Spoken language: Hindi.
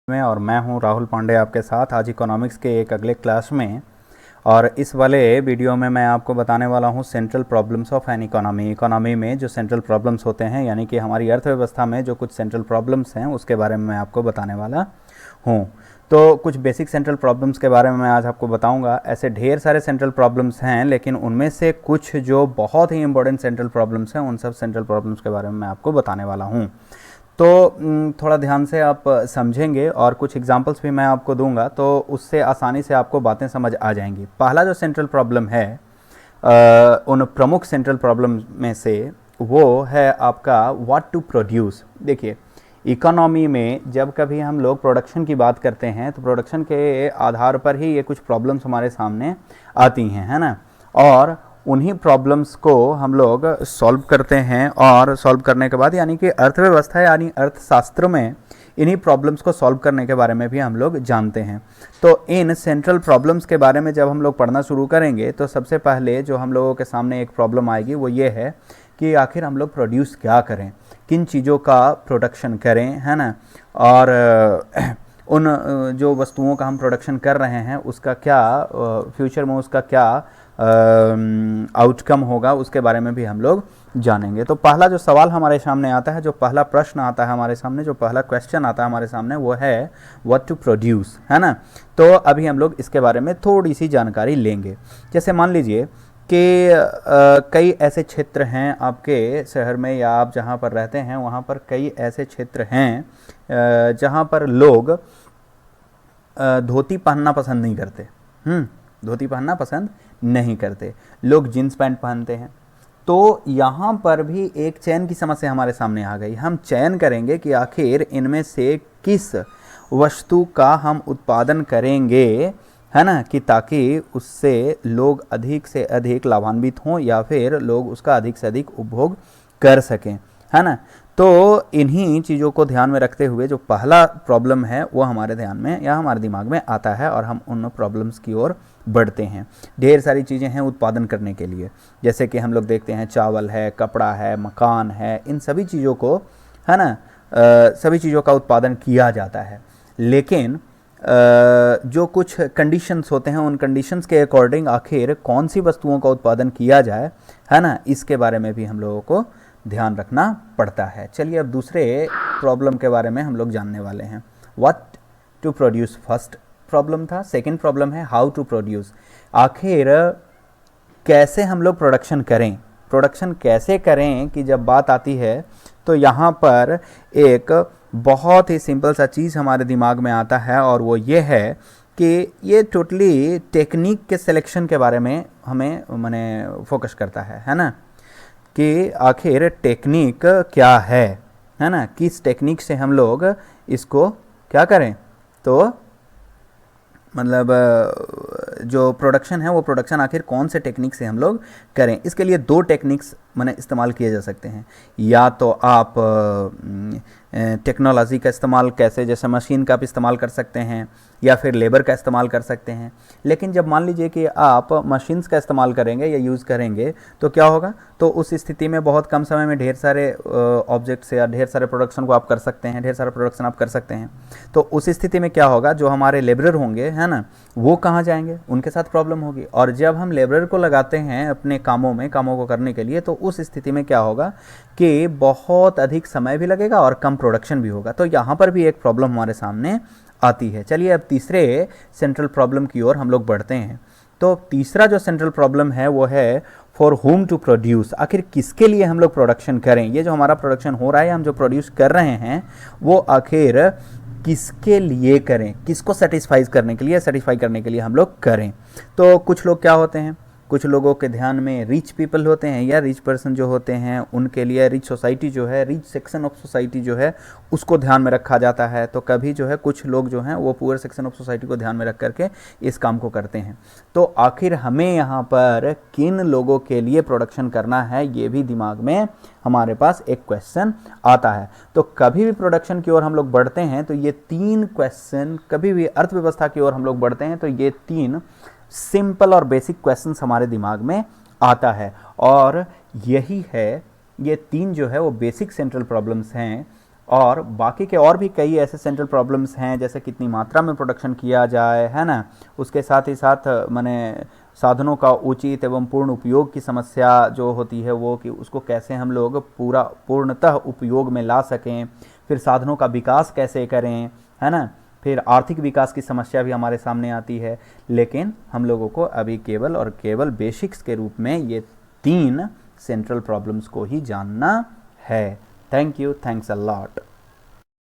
में और मैं हूं राहुल पांडे आपके साथ आज इकोनॉमिक्स के एक अगले क्लास में। और इस वाले वीडियो में मैं आपको बताने वाला हूं central problems of an economy. Economy में जो सेंट्रल प्रॉब्लम्स होते हैं यानी कि हमारी अर्थव्यवस्था में जो कुछ सेंट्रल प्रॉब्लम्स हैं उसके बारे में मैं आपको बताने वाला हूं। तो कुछ बेसिक सेंट्रल प्रॉब्लम्स के बारे में मैं आज आपको बताऊंगा। ऐसे ढेर सारे सेंट्रल प्रॉब्लम्स हैं, लेकिन उनमें से कुछ जो बहुत ही इंपॉर्टेंट सेंट्रल प्रॉब्लम्स हैं उन सब सेंट्रल प्रॉब्लम्स के बारे में मैं आपको बताने वाला हूँ। तो थोड़ा ध्यान से आप समझेंगे और कुछ एग्जांपल्स भी मैं आपको दूंगा तो उससे आसानी से आपको बातें समझ आ जाएंगी। पहला जो सेंट्रल प्रॉब्लम है उन प्रमुख सेंट्रल प्रॉब्लम में से वो है आपका व्हाट टू प्रोड्यूस। देखिए, इकोनॉमी में जब कभी हम लोग प्रोडक्शन की बात करते हैं तो प्रोडक्शन के आधार पर ही ये कुछ प्रॉब्लम्स हमारे सामने आती हैं, है ना। और उन्हीं प्रॉब्लम्स को हम लोग सॉल्व करते हैं और सॉल्व करने के बाद यानी कि अर्थव्यवस्था यानी अर्थशास्त्र में इन्हीं प्रॉब्लम्स को सॉल्व करने के बारे में भी हम लोग जानते हैं। तो इन सेंट्रल प्रॉब्लम्स के बारे में जब हम लोग पढ़ना शुरू करेंगे तो सबसे पहले जो हम लोगों के सामने एक प्रॉब्लम आएगी वो ये है कि आखिर हम लोग प्रोड्यूस क्या करें, किन चीज़ों का प्रोडक्शन करें, है ना। और उन जो वस्तुओं का हम प्रोडक्शन कर रहे हैं उसका क्या फ्यूचर में उसका क्या आउटकम होगा उसके बारे में भी हम लोग जानेंगे। तो पहला जो सवाल हमारे सामने आता है, जो पहला प्रश्न आता है हमारे सामने, जो पहला क्वेश्चन आता है हमारे सामने वो है व्हाट टू प्रोड्यूस, है ना। तो अभी हम लोग इसके बारे में थोड़ी सी जानकारी लेंगे। जैसे मान लीजिए कि कई ऐसे क्षेत्र हैं आपके शहर में या आप जहाँ पर रहते हैं वहाँ पर कई ऐसे क्षेत्र हैं जहाँ पर लोग धोती पहनना पसंद नहीं करते। धोती पहनना पसंद नहीं करते, लोग जीन्स पैंट पहनते हैं। तो यहाँ पर भी एक चयन की समस्या हमारे सामने आ गई। हम चयन करेंगे कि आखिर इनमें से किस वस्तु का हम उत्पादन करेंगे, है ना, कि ताकि उससे लोग अधिक से अधिक लाभान्वित हों या फिर लोग उसका अधिक से अधिक उपभोग कर सकें, है ना। तो इन्हीं चीज़ों को ध्यान में रखते हुए जो पहला प्रॉब्लम है वो हमारे ध्यान में या हमारे दिमाग में आता है और हम उन प्रॉब्लम्स की ओर बढ़ते हैं। ढेर सारी चीज़ें हैं उत्पादन करने के लिए, जैसे कि हम लोग देखते हैं चावल है, कपड़ा है, मकान है, इन सभी चीज़ों को, है ना, सभी चीज़ों का उत्पादन किया जाता है। लेकिन जो कुछ कंडीशंस होते हैं उन कंडीशंस के अकॉर्डिंग आखिर कौन सी वस्तुओं का उत्पादन किया जाए, है ना, इसके बारे में भी हम लोगों को ध्यान रखना पड़ता है। चलिए अब दूसरे प्रॉब्लम के बारे में हम लोग जानने वाले हैं। What to produce first problem था, सेकंड प्रॉब्लम है हाउ टू प्रोड्यूस। आखिर कैसे हम लोग प्रोडक्शन करें, प्रोडक्शन कैसे करें कि जब बात आती है तो यहाँ पर एक बहुत ही सिंपल सा चीज़ हमारे दिमाग में आता है और वो ये है कि ये टोटली टेक्निक के सिलेक्शन के बारे में हमें मैंने फोकस करता है ना, कि आखिर टेक्निक क्या है ना, किस टेक्निक से हम लोग इसको क्या करें। तो मतलब जो प्रोडक्शन है वो प्रोडक्शन आखिर कौन से टेक्निक से हम लोग करें। इसके लिए दो टेक्निक्स मैंने इस्तेमाल किए जा सकते हैं। या तो आप टेक्नोलॉजी का इस्तेमाल कैसे, जैसे मशीन का आप इस्तेमाल कर सकते हैं या फिर लेबर का इस्तेमाल कर सकते हैं। लेकिन जब मान लीजिए कि आप मशीन्स का इस्तेमाल करेंगे या यूज़ करेंगे तो क्या होगा, तो उस स्थिति में बहुत कम समय में ढेर सारे ऑब्जेक्ट्स या ढेर सारे प्रोडक्शन को आप कर सकते हैं, ढेर सारा प्रोडक्शन आप कर सकते हैं। तो उस स्थिति में क्या होगा, जो हमारे लेबरर होंगे, है ना, वो कहाँ जाएंगे, उनके साथ प्रॉब्लम होगी। और जब हम लेबरर को लगाते हैं अपने कामों को करने के लिए तो उस स्थिति में क्या होगा कि बहुत अधिक समय भी लगेगा और कम प्रोडक्शन भी होगा। तो यहाँ पर भी एक प्रॉब्लम हमारे सामने आती है। चलिए अब तीसरे सेंट्रल प्रॉब्लम की ओर हम लोग बढ़ते हैं। तो तीसरा जो सेंट्रल प्रॉब्लम है वो है फॉर होम टू प्रोड्यूस। आखिर किसके लिए हम लोग प्रोडक्शन करें, ये जो हमारा प्रोडक्शन हो रहा है, हम जो प्रोड्यूस कर रहे हैं वो आखिर किसके लिए करें, किसको सेटिस्फाई करने के लिए हम लोग करें। तो कुछ लोग क्या होते हैं, कुछ लोगों के ध्यान में रिच पीपल होते हैं या रिच पर्सन जो होते हैं उनके लिए रिच सोसाइटी जो है, रिच सेक्शन ऑफ सोसाइटी जो है उसको ध्यान में रखा जाता है। तो कभी जो है कुछ लोग जो हैं वो पुअर सेक्शन ऑफ सोसाइटी को ध्यान में रख करके इस काम को करते हैं। तो आखिर हमें यहाँ पर किन लोगों के लिए प्रोडक्शन करना है ये भी दिमाग में हमारे पास एक क्वेश्चन आता है। तो कभी भी प्रोडक्शन की ओर हम लोग बढ़ते हैं तो ये तीन क्वेश्चन, कभी भी अर्थव्यवस्था की ओर हम लोग बढ़ते हैं तो ये तीन सिंपल और बेसिक क्वेश्चंस हमारे दिमाग में आता है। और यही है, ये तीन जो है वो बेसिक सेंट्रल प्रॉब्लम्स हैं और बाकी के और भी कई ऐसे सेंट्रल प्रॉब्लम्स हैं, जैसे कितनी मात्रा में प्रोडक्शन किया जाए, है ना। उसके साथ ही साथ माने साधनों का उचित एवं पूर्ण उपयोग की समस्या जो होती है वो, कि उसको कैसे हम लोग पूर्णतः उपयोग में ला सकें, फिर साधनों का विकास कैसे करें, है ना। फिर आर्थिक विकास की समस्या भी हमारे सामने आती है। लेकिन हम लोगों को अभी केवल और केवल बेसिक्स के रूप में ये 3 सेंट्रल प्रॉब्लम्स को ही जानना है। Thank you, thanks a lot.